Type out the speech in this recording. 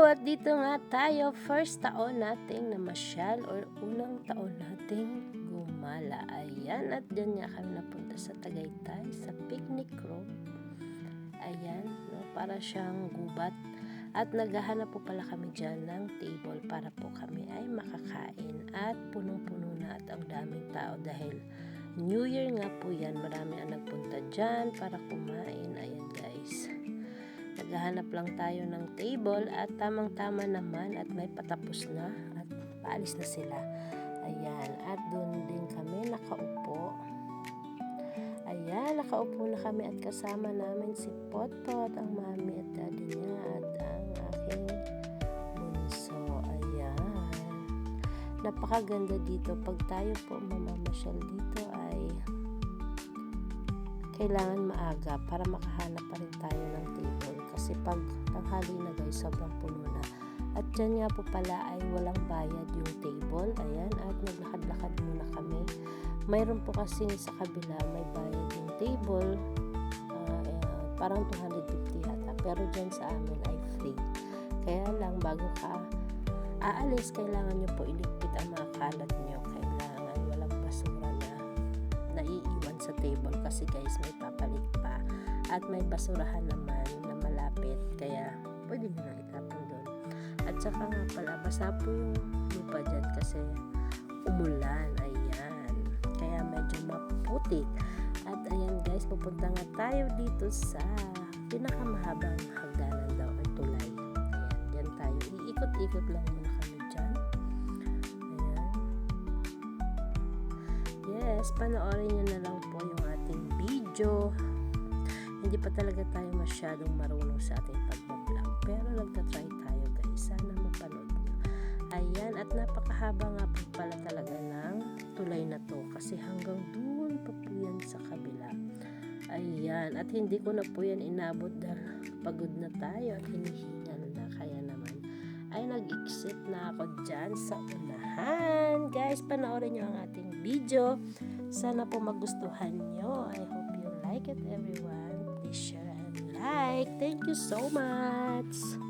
At dito nga tayo, first taon nating namasyal or unang taon nating gumala. Ayan, at dyan nga kami napunta sa Tagaytay, sa picnic room. Ayan, no, para siyang gubat. At naghahanap po pala kami dyan ng table para po kami ay makakain. At punong-puno na at ang daming tao dahil New Year nga po yan. Marami ang nagpunta dyan para kumain. Ayan guys. Naghahanap lang tayo ng table at tamang-tama naman at may patapos na at paalis na sila. Ayan, at doon din kami nakaupo. Ayan, nakaupo na kami at kasama namin si Potpot, ang mami at daddy niya at ang aking bunso. Ayan. Napakaganda dito. Pag tayo po mamamasyal dito ay kailangan maaga para makahanap pa rin tayo ng table. Kasi pag tanghali na guys, sobrang puno na. At dyan nga po pala ay walang bayad yung table. Ayan, at naglakad-lakad muna kami. Mayroon po kasi sa kabila may bayad yung table. Parang 250 yata. Pero dyan sa amin ay free. Kaya lang bago ka aalis, kailangan nyo po iligpit ang mga kalat nyo. Kailangan walang basura na naiiwan sa table kasi guys may papalit pa. At may basurahan naman na malapit. Kaya pwede nyo na itapon doon. At saka nga pala, basa po yung lupa dyan kasi umulan. Ayan. Kaya medyo maputik. At ayan guys, pupunta nga tayo dito sa pinakamahabang hagdanan daw ay tulay. Ayan, dyan tayo. Iikot-ikot lang muna kami dyan. Ayan. Yes, panoorin nyo na lang po yung ating video. Hindi pa talaga tayo masyadong marunong sa ating pagbablog. Pero nagtatry tayo guys. Sana mapanood nyo. Ayan, at napakahaba nga po pala talaga ng tulay na to. Kasi hanggang doon pa po yan sa kabila. Ayan, at hindi ko na po yan inabot dahil pagod na tayo at hinihingal na. Kaya naman ay nag-exit na ako dyan sa unahan. Guys, panoorin nyo ang ating video. Sana po magustuhan nyo. I hope you like it everyone. Please share and like. Thank you so much.